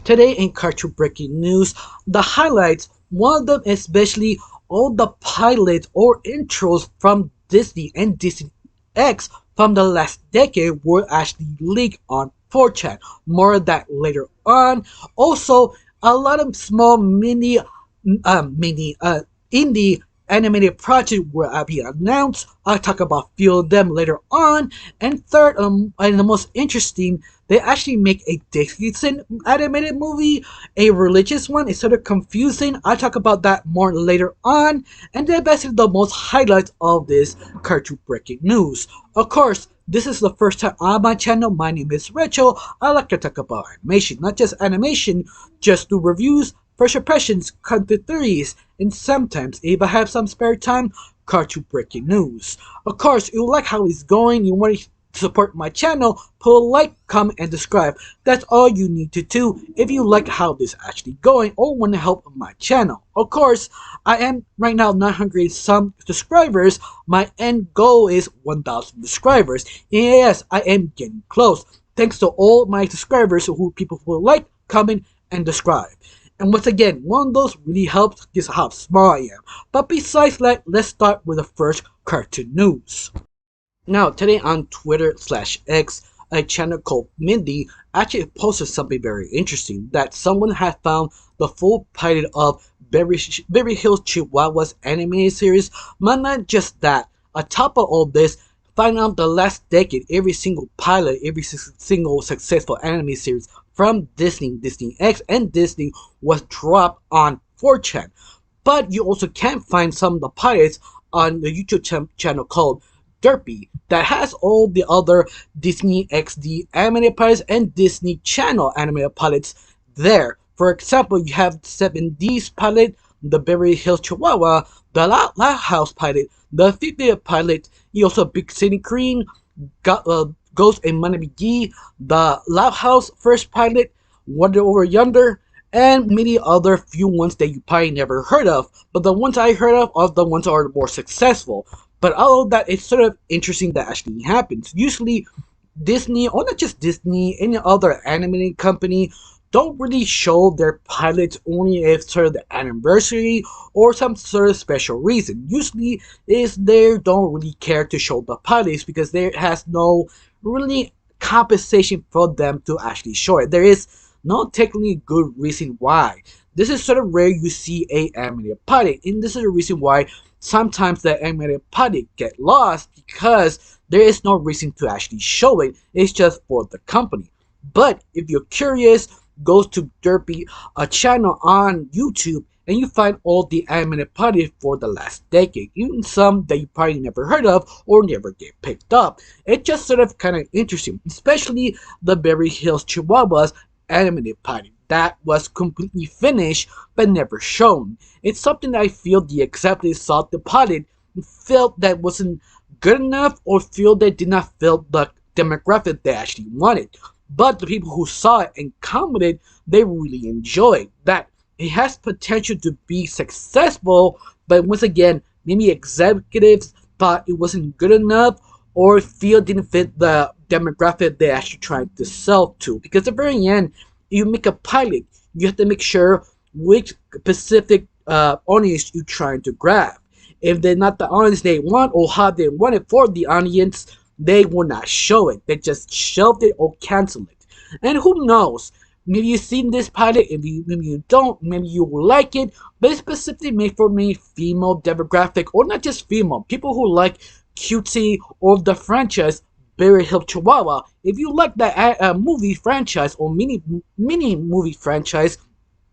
Today in Cartoon Breaking News, the highlights, one of them especially all the pilots or intros from Disney and Disney X from the last decade were actually leaked on 4chan. More of that later on. Also, a lot of small indie animated projects will be announced. I'll talk about a few of them later on. And third, and the most interesting, they actually make a decent animated movie, a religious one. It's sort of confusing. I'll talk about that more later on. And then basically the most highlights of this cartoon breaking news. Of course, this is the first time on my channel. My name is Rachel. I like to talk about animation, not just animation, just do reviews, first impressions, content theories, and sometimes, if I have some spare time, cartoon breaking news. Of course, if you like how it's going, you want to support my channel, put a like, comment, and subscribe. That's all you need to do if you like how this is actually going or want to help my channel. Of course, I am right now 900 some subscribers. My end goal is 1,000 subscribers. And yes, I am getting close. Thanks to all my subscribers people who like, comment, and subscribe. And once again, one of those really helps just how small I am. But besides that, let's start with the first cartoon news. Now, today on Twitter/X, a channel called Mindy actually posted something very interesting, that someone had found the full pilot of Beverly Hills Chihuahua's animated series. But not just that, on top of all this, find out the last decade, every single pilot, every single successful anime series from Disney, Disney X, and Disney was dropped on 4chan. But you also can find some of the pilots on the YouTube channel called Derpy that has all the other Disney XD animated pilots and Disney Channel animated pilots there. For example, you have 7D's pilot, the Beverly Hills Chihuahua, the Loud House pilot, the 50th pilot, you also Big City Queen, Ghost and Money McGee, the Loud House first pilot, Wonder Over Yonder, and many other few ones that you probably never heard of. But the ones I heard of are the ones that are more successful. But all of that, it's sort of interesting that actually happens. Usually, Disney, or not just Disney, any other animated company, don't really show their pilots only if sort of the anniversary or some sort of special reason. Usually, is they don't really care to show the pilots because there has no really compensation for them to actually show it. There is no technically good reason why. This is sort of rare you see a animated pilot, and this is the reason why sometimes the animated pilot get lost, because there is no reason to actually show it. It's just for the company. But if you're curious, go to Derpy, a channel on YouTube, and you find all the animated pilots for the last decade, even some that you probably never heard of or never get picked up. It's just sort of kind of interesting, especially the Beverly Hills Chihuahuas animated pilot that was completely finished but never shown. It's something that I feel the executives saw the pilot and felt that wasn't good enough, or feel they did not fill the demographic they actually wanted. But the people who saw it and commented, they really enjoyed that. It has potential to be successful, but once again, maybe executives thought it wasn't good enough, or feel didn't fit the demographic they actually tried to sell to. Because at the very end, you make a pilot, you have to make sure which specific audience you're trying to grab. If they're not the audience they want, or how they want it for the audience, they will not show it. They just shelve it or cancel it. And who knows? Maybe you've seen this pilot, maybe you don't, maybe you will like it, but it's specifically made for me female demographic, or not just female, people who like cutesy or the franchise Beverly Hills Chihuahua. If you like that movie franchise or mini movie franchise,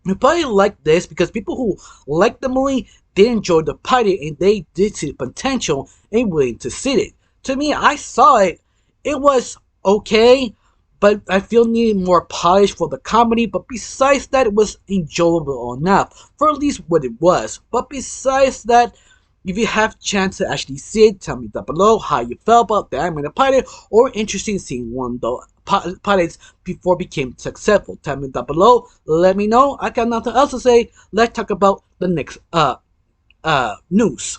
you probably like this, because people who like the movie, they enjoyed the pilot and they did see the potential and willing to see it. To me, I saw it. It was okay, but I feel needed more polish for the comedy. But besides that, it was enjoyable enough for at least what it was. But besides that, if you have chance to actually see it, tell me down below how you felt about the animated pilot, or interested in seeing one of the pilots before it became successful. Tell me down below. Let me know. I got nothing else to say. Let's talk about the next news.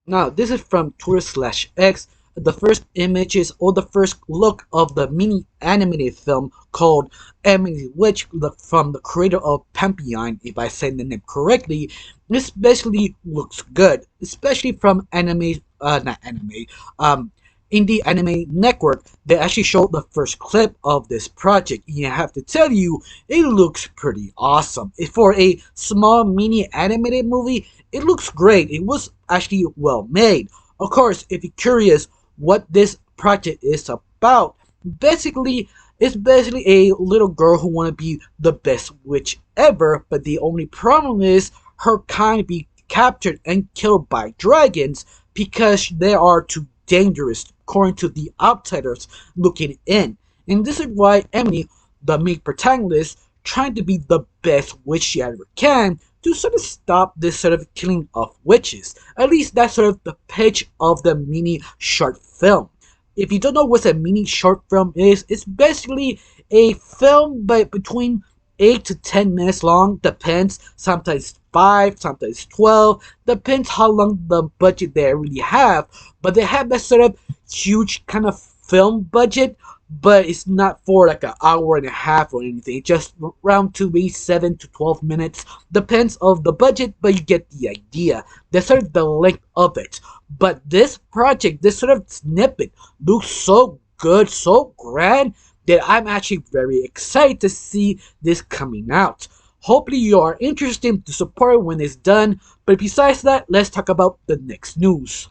Now, this is from Twitter/X. the first images or the first look of the mini animated film called Emily Witch from the creator of Pantheon, if I say the name correctly, especially looks good, especially from not anime, Indie Anime Network. They actually showed the first clip of this project. And I have to tell you, it looks pretty awesome. For a small mini animated movie, it looks great. It was actually well made. Of course, if you're curious what this project is about, basically, it's basically a little girl who want to be the best witch ever, but the only problem is her kind be captured and killed by dragons because they are too dangerous according to the outsiders looking in. And this is why Emily, the main protagonist, trying to be the best witch she ever can to sort of stop this sort of killing of witches. At least that's sort of the pitch of the mini short film. If you don't know what a mini short film is, it's basically a film but between 8 to 10 minutes long, depends, sometimes 5, sometimes 12, depends how long the budget they really have, but they have that sort of huge kind of film budget, but it's not for like an hour and a half or anything. It's just around to maybe 7 to 12 minutes. Depends of the budget, but you get the idea. That's sort of the length of it. But this project, this sort of snippet, looks so good, so grand, that I'm actually very excited to see this coming out. Hopefully you are interested to support it when it's done. But besides that, let's talk about the next news.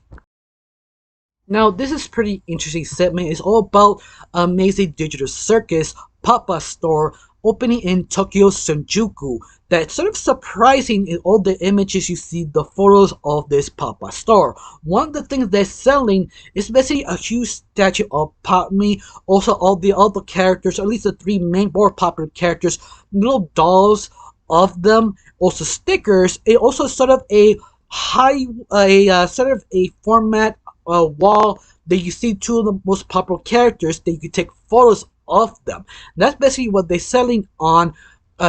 Now, this is pretty interesting segment. It's all about Amazing Digital Circus pop-up store opening in Tokyo Shinjuku. That's sort of surprising in all the images you see, the photos of this pop-up store. One of the things they're selling is basically a huge statue of Padme, also all the other characters, or at least the three main more popular characters, little dolls of them, also stickers, and also sort of a sort of a format wall that you see two of the most popular characters that you can take photos of them. That's basically what they're selling on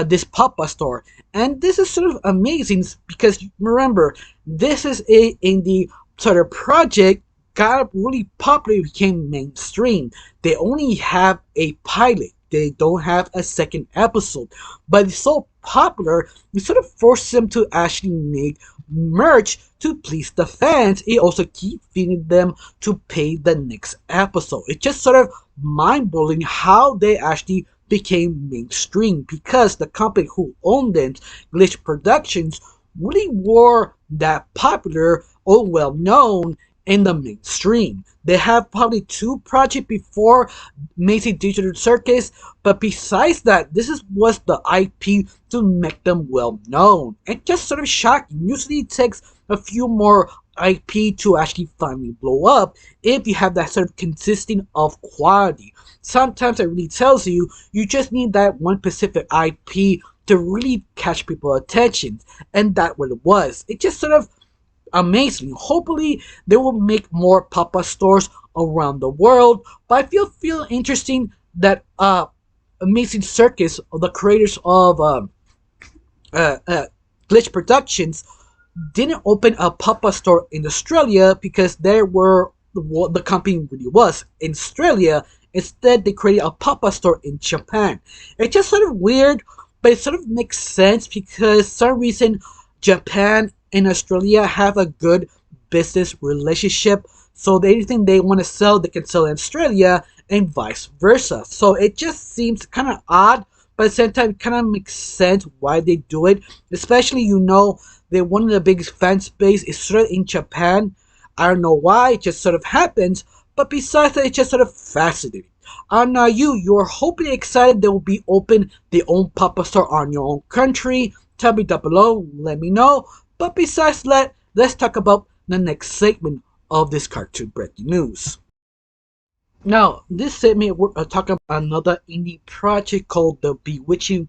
this pop-up store, and this is sort of amazing because remember, this is a indie sort of project, got really popular, became mainstream. They only have a pilot. They don't have a second episode, but it's so popular, we sort of forced them to actually make merch to please the fans. It also keep feeding them to pay the next episode. It's just sort of mind-blowing how they actually became mainstream because the company who owned them, Glitch Productions, really were that popular or well known in the mainstream. They have probably two projects before Amazing Digital Circus, but besides that, was the IP to make them well known. And just sort of shocking. Usually it takes a few more IP to actually finally blow up if you have that sort of consistent of quality. Sometimes it really tells you you just need that one specific IP to really catch people's attention, and that's what it was. It just sort of amazing. Hopefully they will make more pop-up stores around the world. But I feel interesting that Amazing Circus, the creators of Glitch Productions, didn't open a pop-up store in Australia because there were what the company really was in Australia. Instead, they created a pop-up store in Japan. It's just sort of weird, but it sort of makes sense because for some reason Japan and Australia have a good business relationship. So anything they want to sell, they can sell in Australia and vice versa. So it just seems kind of odd, but at the same time, it kind of makes sense why they do it. Especially, that one of the biggest fan base is sort of in Japan. I don't know why, it just sort of happens. But besides that, it's just sort of fascinating. And now you're hopefully excited they will be open their own pop-up store on your own country. Tell me down below, let me know. But besides that, let's talk about the next segment of this cartoon breaking news. Now, this segment we're talking about another indie project called the Bewitching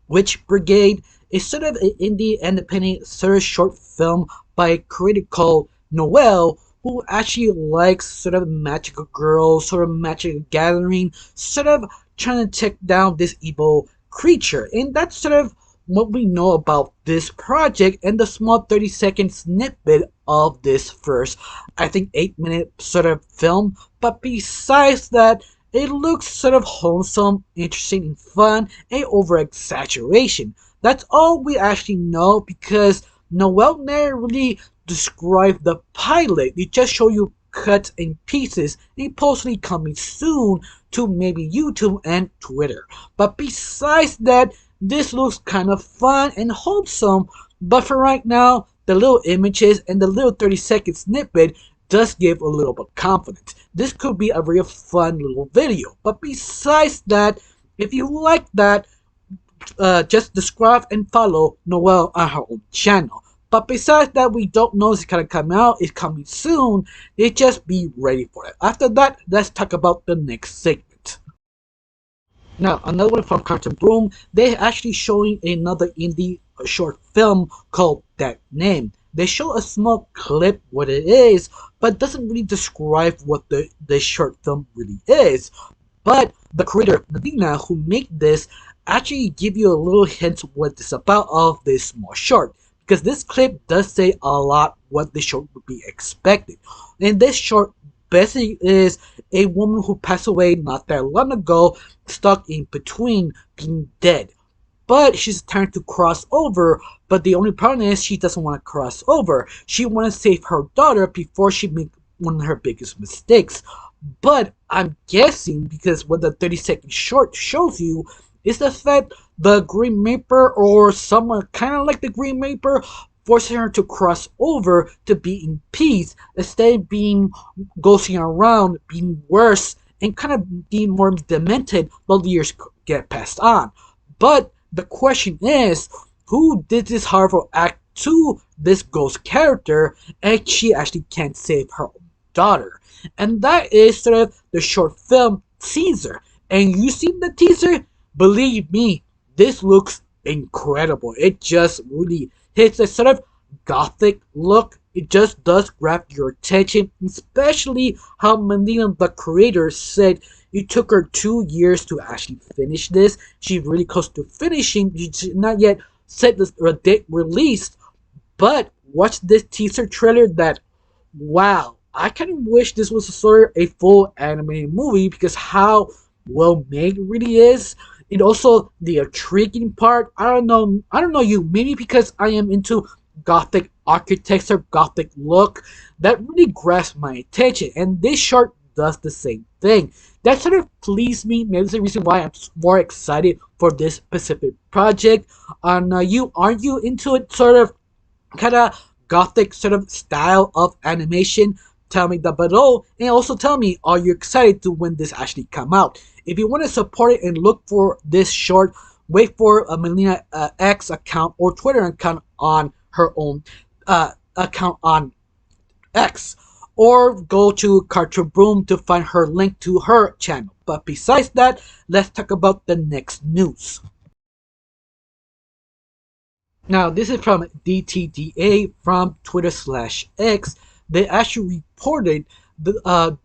Witch Brigade. It's sort of an indie independent sort of short film by a creator called Noel, who actually likes sort of magical girls, sort of magical gathering, sort of trying to take down this evil creature. And that's sort of what we know about this project and the small 30-second snippet of this first, I think, 8 minute sort of film. But besides that, it looks sort of wholesome, interesting, and fun, and over exaggeration. That's all we actually know because Noel never really described the pilot. They just show you cuts and pieces, and possibly coming soon to maybe YouTube and Twitter. But besides that, this looks kind of fun and wholesome. But for right now, the little images and the little 30-second snippet does give a little bit of confidence. This could be a real fun little video. But besides that, if you like that, just subscribe and follow Noelle on her own channel. But besides that, we don't know if it's gonna come out. It's coming soon. They just be ready for it. After that, let's talk about the next segment. Now, another one from Cartoon Boom. They're actually showing another indie short film called That Name. They show a small clip what it is, but doesn't really describe what the short film really is. But the creator, Nadina, who made this, actually give you a little hint what it's about of this small short. Because this clip does say a lot what the short would be expected. And this short basically is a woman who passed away not that long ago, stuck in between being dead. But she's trying to cross over, but the only problem is she doesn't want to cross over. She wants to save her daughter before she makes one of her biggest mistakes. But I'm guessing, because what the 30-second short shows you is the fact the Green Reaper, or someone kind of like the Green Reaper, forcing her to cross over to be in peace instead of being ghosting around, being worse, and kind of being more demented while the years get passed on. But the question is, who did this horrible act to this ghost character, and she actually can't save her own daughter? And that is sort of the short film teaser. And you seen the teaser? Believe me, this looks incredible. It just really hits a sort of gothic look. It just does grab your attention, especially how Melina, the creator, said it took her 2 years to actually finish this. She's really close to finishing. She's not yet set the date released, but watch this teaser trailer. That, wow, I kind of wish this was sort of a full animated movie because how well made it really is. And also the intriguing part, I don't know you, maybe because I am into gothic architecture, gothic look, that really grabs my attention, and this short does the same thing. That sort of pleased me. Maybe that's the reason why I'm more excited for this specific project. And aren't you into it sort of kind of gothic sort of style of animation? Tell me that below, and also tell me, are you excited to when this actually come out? If you want to support it and look for this short, wait for a Melina X account or Twitter account on her own account on X, or go to Cartoon Boom to find her link to her channel. But besides that, let's talk about the next news. Now, this is from DTDA from Twitter/X. They actually reported the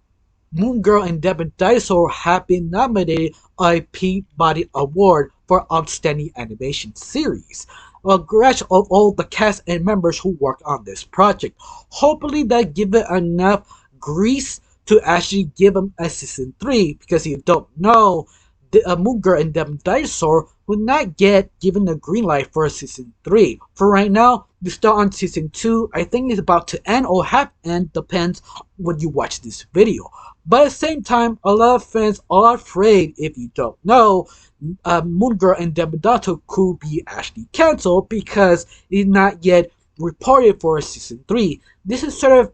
Moon Girl and Devin Dinosaur have been nominated a Peabody Award for Outstanding Animation Series. Congrats of all the cast and members who worked on this project. Hopefully that give it enough grease to actually give them a season 3, because if you don't know, the Moon Girl and Devin Dinosaur will not get given the green light for a season 3. For right now, we start on season 2. I think it's about to end or have end, depends when you watch this video. But at the same time, a lot of fans are afraid, if you don't know, Moon Girl and Devin Dinosaur could be actually cancelled because it's not yet reported for a season 3. This is sort of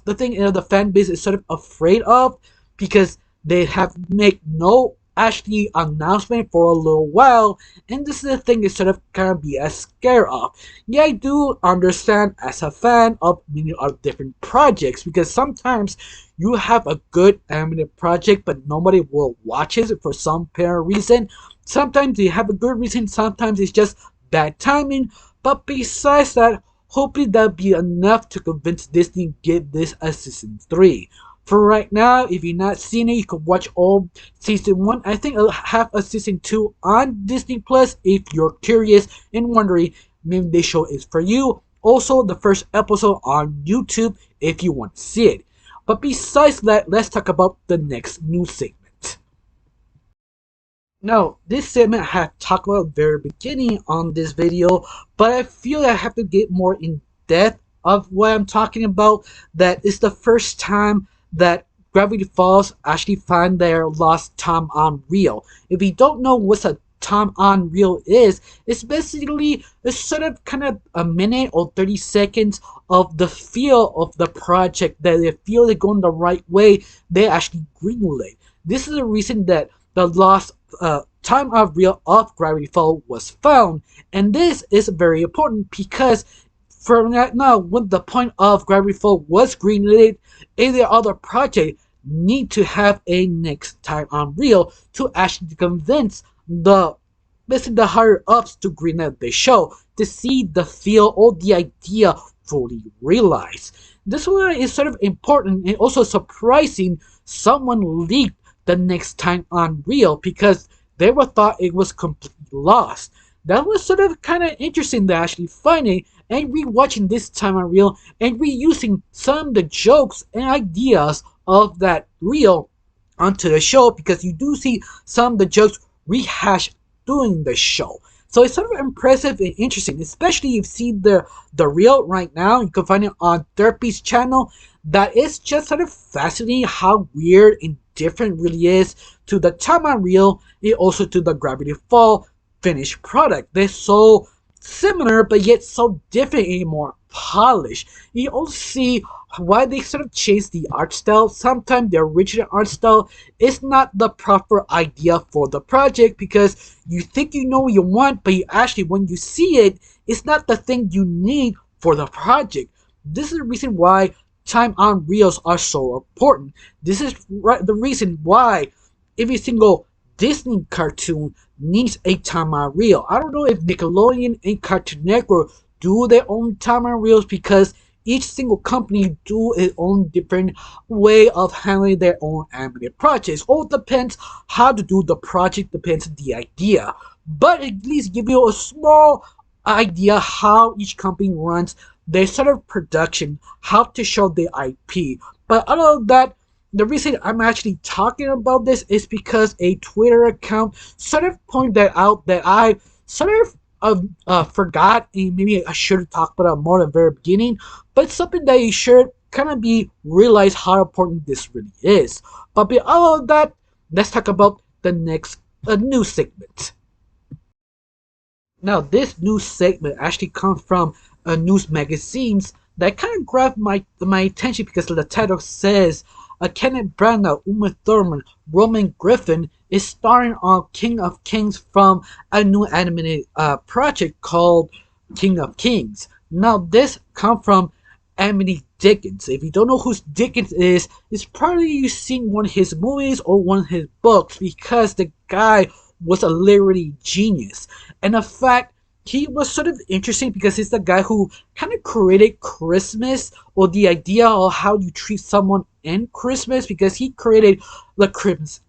the thing the fan base is sort of afraid of, because they have made no actually announcement for a little while, and this is the thing is sort of kind of be as scared of. Yeah, I do understand as a fan of many of different projects, because sometimes you have a good animated project but nobody will watch it for some apparent reason. Sometimes you have a good reason, sometimes it's just bad timing. But besides that, hopefully that'll be enough to convince Disney to give this a season 3. For right now, if you're not seeing it, you can watch all season 1. I think I'll have a season 2 on Disney Plus if you're curious and wondering maybe this show is for you. also the first episode on YouTube if you want to see it. But besides that, let's talk about the next news segment. Now, this segment I had talked about at the very beginning on this video, but I feel I have to get more in depth of what I'm talking about. That is the first time that Gravity Falls actually find their lost time on reel. If you don't know what a time on reel is, it's basically a sort of kind of a minute or 30 seconds of the feel of the project that they feel they're going the right way, they actually greenlit. This is the reason that the lost time of reel of Gravity Falls was found, and this is very important because from right now, when the point of Gravity Falls was greenlit, any other project need to have a next time on reel to actually convince the basically the higher ups to greenlight the show to see the feel or the idea fully realized. This one is sort of important and also surprising. Someone leaked the next time on reel because they were thought it was completely lost. That was sort of kind of interesting to actually find it and rewatching this time on reel and reusing some of the jokes and ideas of that reel onto the show, because you do see some of the jokes rehashed during the show. So it's sort of impressive and interesting, especially if you see the reel right now. You can find it on Therapy's channel. That is just sort of fascinating how weird and different really is to the time on reel and also to the Gravity Fall finished product. They're so similar but yet so different and more polished. You also see why they sort of changed the art style. Sometimes the original art style is not the proper idea for the project, because you think you know what you want, but you actually, when you see it, it's not the thing you need for the project. This is the reason why time on reels are so important. This is the reason why every single Disney cartoon needs a time on reel. I don't know if Nickelodeon and Cartoon Network do their own time on reels, because each single company do its own different way of handling their own animated projects. All depends how to do the project, depends on the idea. But at least give you a small idea how each company runs their sort of production, how to show their IP. But other than that, the reason I'm actually talking about this is because a Twitter account sort of pointed that out that I sort of forgot, and maybe I should have talked about it more at the very beginning, but it's something that you should kind of be realize how important this really is. But beyond all of that, let's talk about the next news segment. Now, this news segment actually comes from news magazines that kind of grabbed my attention because the title says Kenneth Branagh, Uma Thurman, Roman Griffin is starring on King of Kings from a new animated project called King of Kings. Now, this comes from Emily Dickens. If you don't know who Dickens is, it's probably you've seen one of his movies or one of his books, because the guy was a literary genius. And in fact, he was sort of interesting because he's the guy who kind of created Christmas, or the idea of how you treat someone in Christmas, because he created the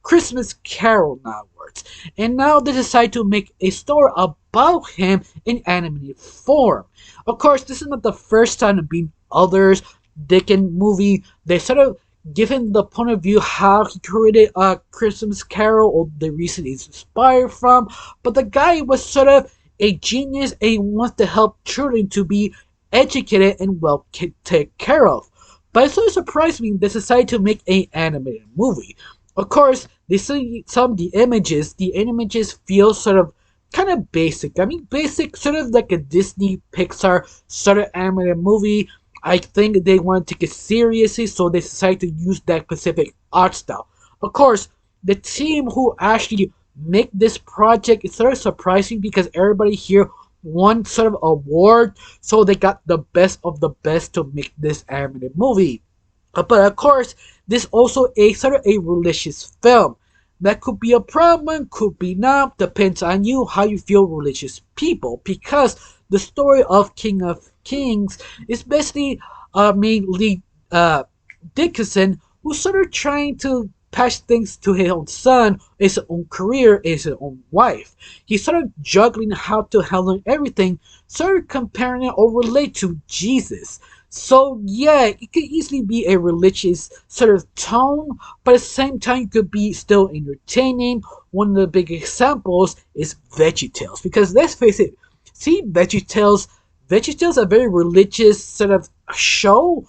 Christmas Carol words. And now they decide to make a story about him in animated form. Of course, this is not the first time to be others Dickens movie. They sort of given the point of view how he created a Christmas Carol, or the reason it's inspired from. But the guy was sort of a genius and he wants to help children to be educated and well taken care of. But it sort of surprised me they decided to make an animated movie. Of course, they see some of the images. The images feel sort of kind of basic. I mean, basic, sort of like a Disney Pixar sort of animated movie. I think they want to take it seriously, so they decided to use that specific art style. Of course, the team who actually make this project is sort of surprising because everybody here won sort of award, so they got the best of the best to make this animated movie. But of course, this also a sort of a religious film. That could be a problem, could be not, depends on you how you feel religious people, because the story of King of Kings is basically mainly Dickinson, who's sort of trying to patch things to his own son, his own career, his own wife. He's sort of juggling how to handle everything, sort of comparing it or relate to Jesus. So yeah, it could easily be a religious sort of tone, but at the same time it could be still entertaining. One of the big examples is VeggieTales, because let's face it, see VeggieTales are a very religious sort of show,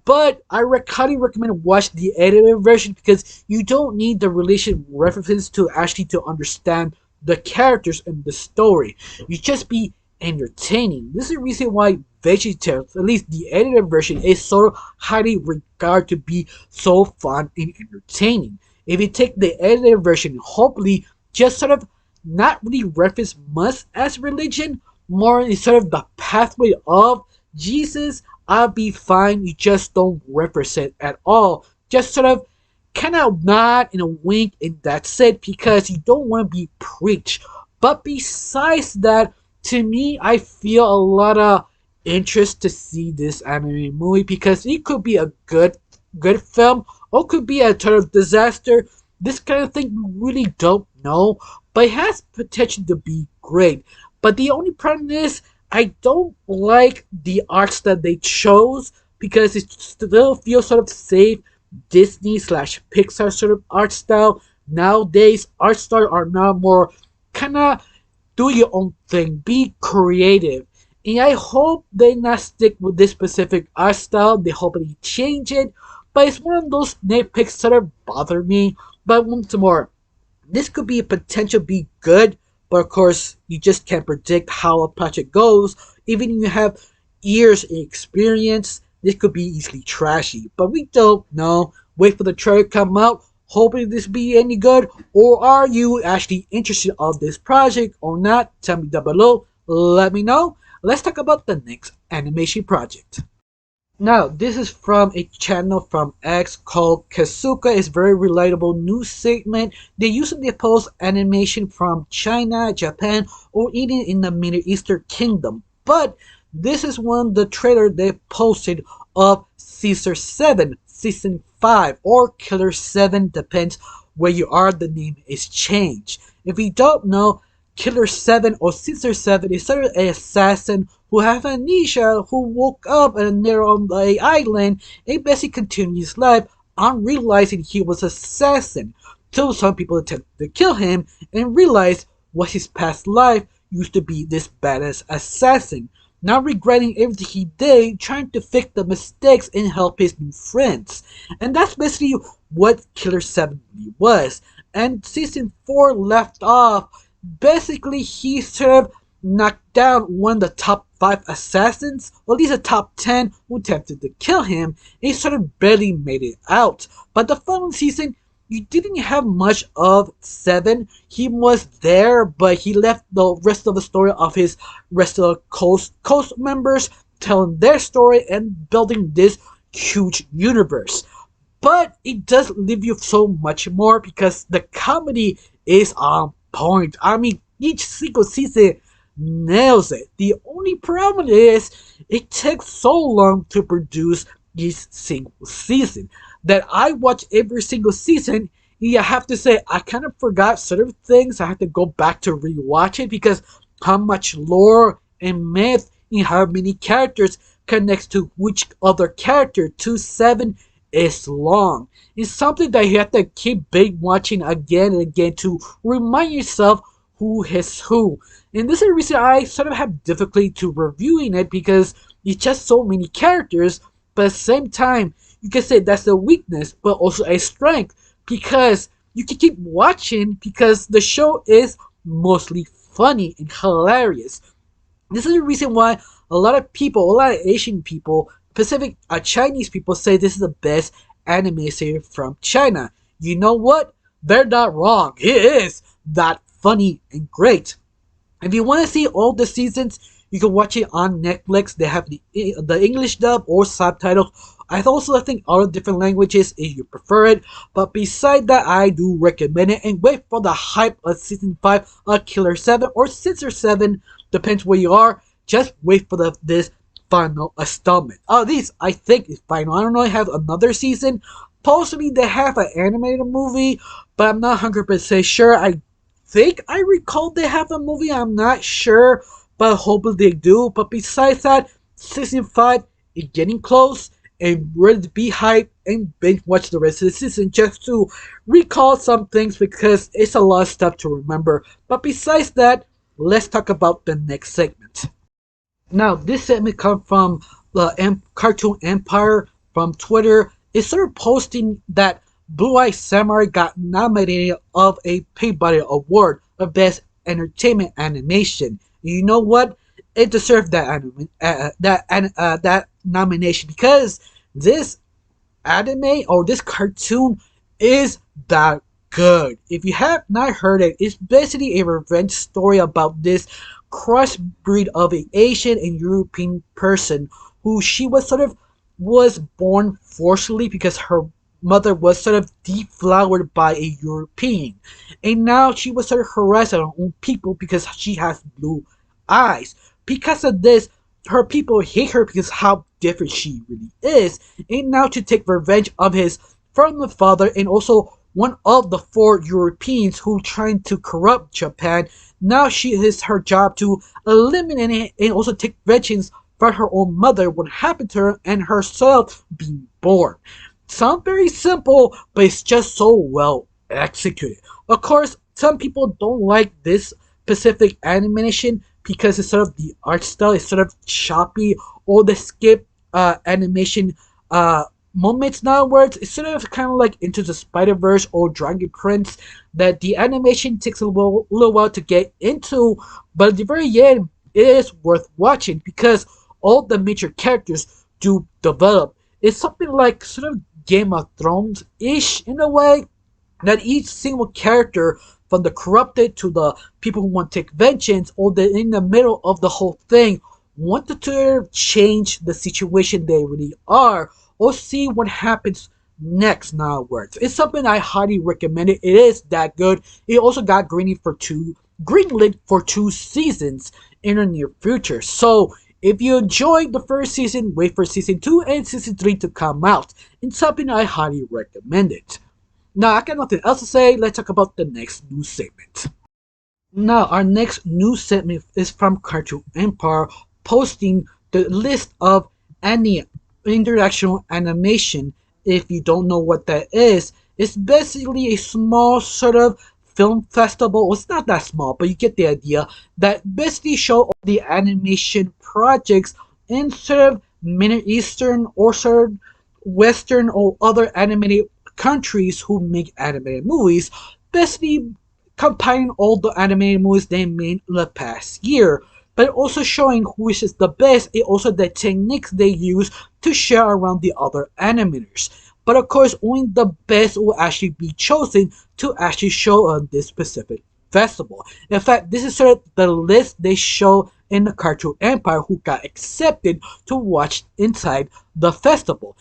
but I highly recommend watch the edited version because you don't need the religious references to actually to understand the characters and the story. You just be entertaining. This is the reason why VeggieTales, at least the edited version, is so highly regarded to be so fun and entertaining. If you take the edited version, hopefully just sort of not really reference much as religion, more in sort of the pathway of Jesus, I'll be fine. You just don't represent at all. Just sort of kind of nod and a wink, and that's it, because you don't want to be preached. But besides that, to me, I feel a lot of interest to see this anime movie because it could be a good film or could be a total disaster. This kind of thing we really don't know, but it has potential to be great. But the only problem is I don't like the arts that they chose because it still feels sort of safe Disney slash Pixar sort of art style. Nowadays, art style are now more kind of do your own thing, be creative. And I hope they not stick with this specific art style. They hope they change it. But it's one of those nitpicks that of bother me. But once more, this could be a potential be good, but of course you just can't predict how a project goes. Even if you have years in experience, this could be easily trashy. But we don't know. Wait for the trailer to come out, hoping this be any good, or are you actually interested of this project or not? Tell me down below. Let me know. Let's talk about the next animation project. Now, this is from a channel from X called Kazuka. It's very relatable news segment. They usually post animation from China, Japan, or even in the Middle Eastern Kingdom. But this is one of the trailer they posted of Scissor 7, Season 5, or Killer 7, depends where you are, the name is changed. If you don't know, Killer 7 or Scissor 7 is sort of an assassin who have amnesia, who woke up and they're on the island and basically continued his life on realizing he was an assassin. So some people attempt to kill him and realize what his past life used to be this badass assassin. Now regretting everything he did, trying to fix the mistakes and help his new friends. And that's basically what Killer 7 really was. And Season 4 left off. Basically, he sort of knocked down one of the top 5 assassins, or at least the top 10 who attempted to kill him, and he sort of barely made it out. But the following season, you didn't have much of 7. He was there, but he left the rest of the story of his rest of the coast members, telling their story and building this huge universe. But it does leave you so much more because the comedy is on point. I mean, each single season nails it. The only problem is it takes so long to produce each single season that I watch every single season. And I have to say, I kind of forgot certain things. I have to go back to rewatch it because how much lore and myth and how many characters connects to which other character to 7 is long. It's something that you have to keep binge watching again and again to remind yourself who is who. And this is the reason I sort of have difficulty to reviewing it because it's just so many characters, but at the same time, you can say that's a weakness, but also a strength because you can keep watching because the show is mostly funny and hilarious. This is the reason why a lot of people, a lot of Asian people, Chinese people say this is the best anime series from China. You know what? They're not wrong. It is that funny and great. If you want to see all the seasons, you can watch it on Netflix. They have the English dub or subtitles. I also think other different languages if you prefer it. But beside that, I do recommend it. And wait for the hype of Season 5 of Killer 7 or Scissor 7. Depends where you are. Just wait for this final installment. This I think is final. I don't know if I have another season, Supposedly they have an animated movie, but I'm not 100% sure. I think I recall they have a movie. I'm not sure, but hopefully they do. But besides that, season 5 is getting close, and ready to be hyped and binge watch the rest of the season just to recall some things because it's a lot of stuff to remember. But besides that, let's talk about the next segment. Now, this segment comes from the Cartoon Empire from Twitter. It's sort of posting that Blue Eye Samurai got nominated of a Peabody Award of Best Entertainment Animation. You know what? It deserved that nomination because this anime or this cartoon is that good. If you have not heard it, it's basically a revenge story about this crossbreed of an Asian and European person who she was sort of was born forcibly because her mother was sort of deflowered by a European. And now she was sort of harassed by her own people because she has blue eyes. Because of this, her people hate her because how different she really is. And now to take revenge of his from the father and also one of the four Europeans who trying to corrupt Japan. Now she is her job to eliminate it and also take vengeance from her own mother, what happened to her, and herself being born. Sounds very simple, but it's just so well executed. Of course, some people don't like this specific animation because it's sort of the art style is sort of choppy or the skip animation moments now words. It's sort of kind of like Into the Spider-Verse or Dragon Prince that the animation takes a little while to get into, but at the very end it is worth watching because all the major characters do develop. It's something like sort of Game of Thrones ish in a way that each single character from the corrupted to the people who want to take vengeance or the in the middle of the whole thing wanted to change the situation they really are or see what happens next nowadays. It's something I highly recommend it. It is that good. It also got greenlit for 2 seasons in the near future. So if you enjoyed the first season, wait for season 2 and season 3 to come out. It's something I highly recommend it. Now, I got nothing else to say. Let's talk about the next news segment. Now, our next news segment is from Cartoon Empire, posting the list of any international animation. If you don't know what that is, it's basically a small sort of film festival. Well, it's not that small, but you get the idea. That basically show all the animation projects in sort of Middle Eastern or sort of Western or other animated countries who make animated movies, basically compiling all the animated movies they made in the past year, but also showing which is the best and also the techniques they use to share around the other animators. But of course, only the best will actually be chosen to actually show on this specific festival. In fact, this is sort of the list they show in the Cartoon Empire who got accepted to watch inside the festival.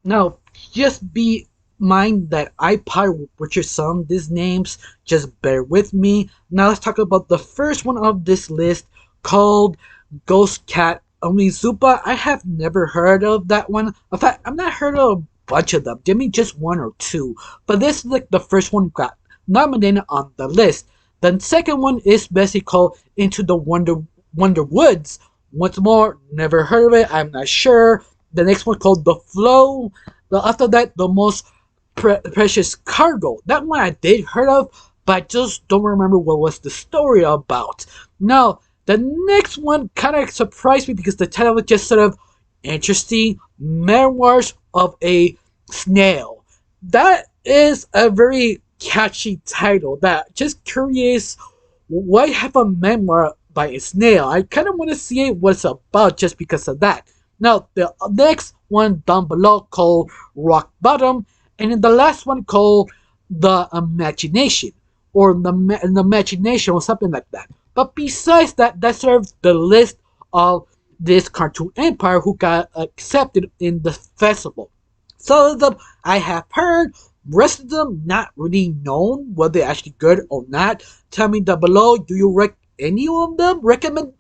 Now, just be mind that I probably butcher some of these names. Just bear with me. Now let's talk about the first one of this list called Ghost Cat Onizuka. I have never heard of that one. In fact, I've not heard of a bunch of them. Give me just one or two. But this is like the first one who got nominated on the list. The second one is basically called Into the Wonder Woods. Once more, never heard of it. I'm not sure. The next one called The Flow. After that, The Most Precious Cargo. That one I did heard of, but I just don't remember what was the story about. Now, the next one kind of surprised me because the title was just sort of interesting. Memoirs of a Snail. That is a very catchy title. That just curious. Why have a memoir by a snail? I kind of want to see what it's about just because of that. Now, the next one down below called Rock Bottom, and then the last one called The Imagination, or the Imagination, or something like that. But besides that, that serves the list of this Cartoon Empire who got accepted in the festival. Some of them I have heard, rest of them not really known whether they're actually good or not. Tell me down below, do you any of them recommend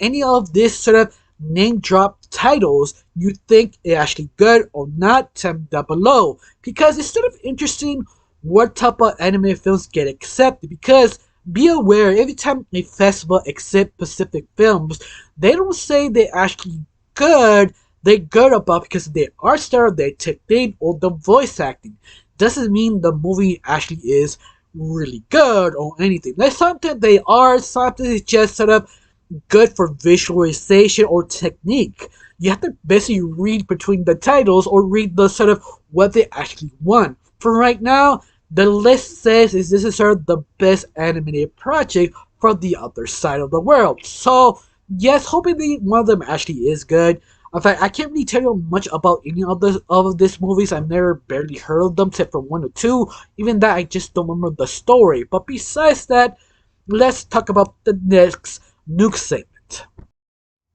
any of this sort of name drop titles you think are actually good or not, tell me down below. Because it's sort of interesting what type of anime films get accepted. Because be aware, every time a festival accepts specific films, they don't say they're actually good. They're good about because of their art style, their technique, or the voice acting. Doesn't mean the movie actually is really good or anything. Like sometimes they are, sometimes it's just sort of good for visualization or technique. You have to basically read between the titles or read the sort of what they actually want. For right now, the list says is this is sort of the best animated project for the other side of the world. So yes, hopefully one of them actually is good. In fact, I can't really tell you much about any of these movies. I've never barely heard of them except for one or two. Even that, I just don't remember the story. But besides that, let's talk about the next nuke segment.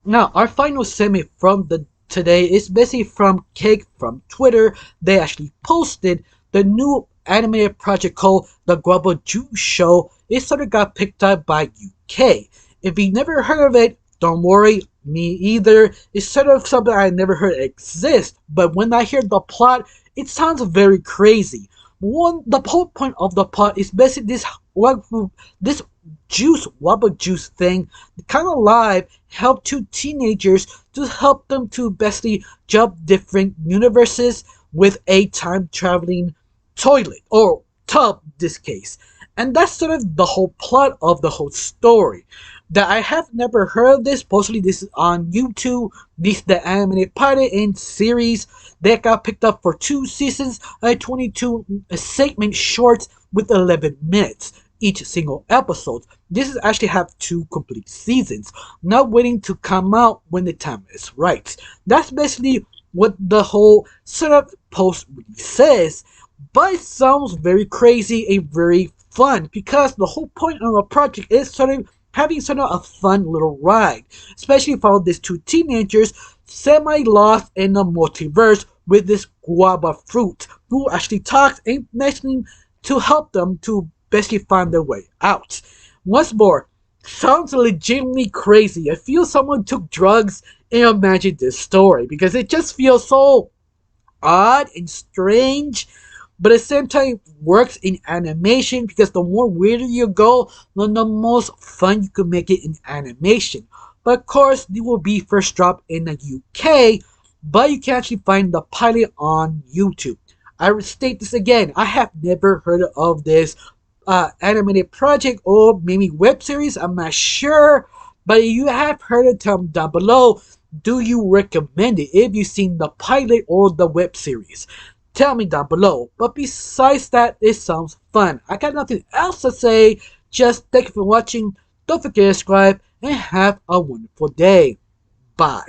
Now, our final segment from the today is basically from Cake from Twitter. They actually posted the new animated project called The Guava Juice Show. It sort of got picked up by UK. If you never heard of it, don't worry, me either. It's sort of something I never heard exist, but when I hear the plot, it sounds very crazy. The whole point of the plot is basically this juice, wabba juice thing, kind of live, help two teenagers to help them to basically jump different universes with a time traveling toilet or tub, this case. And that's sort of the whole plot of the whole story. That I have never heard of this. Possibly this is on YouTube. This is the animated pilot in series that got picked up for 2 seasons, 22 segment shorts with 11 minutes each single episode. This is actually have 2 complete seasons, not waiting to come out when the time is right. That's basically what the whole sort of post really says, but it sounds very crazy and very fun because the whole point of the project is sort of having sort of a fun little ride, especially for these 2 teenagers semi-lost in the multiverse with this guava fruit who actually talks and mentioning to help them to basically find their way out. Once more, sounds legitimately crazy. I feel someone took drugs and imagined this story because it just feels so odd and strange, but at the same time works in animation because the more weirder you go, then the most fun you can make it in animation. But of course, it will be first dropped in the UK, but you can actually find the pilot on YouTube. I will state this again, I have never heard of this animated project or maybe web series, I'm not sure, but if you have heard it, tell me down below. Do you recommend it if you've seen the pilot or the web series? Tell me down below. But besides that, it sounds fun. I got nothing else to say. Just thank you for watching. Don't forget to subscribe and have a wonderful day. Bye.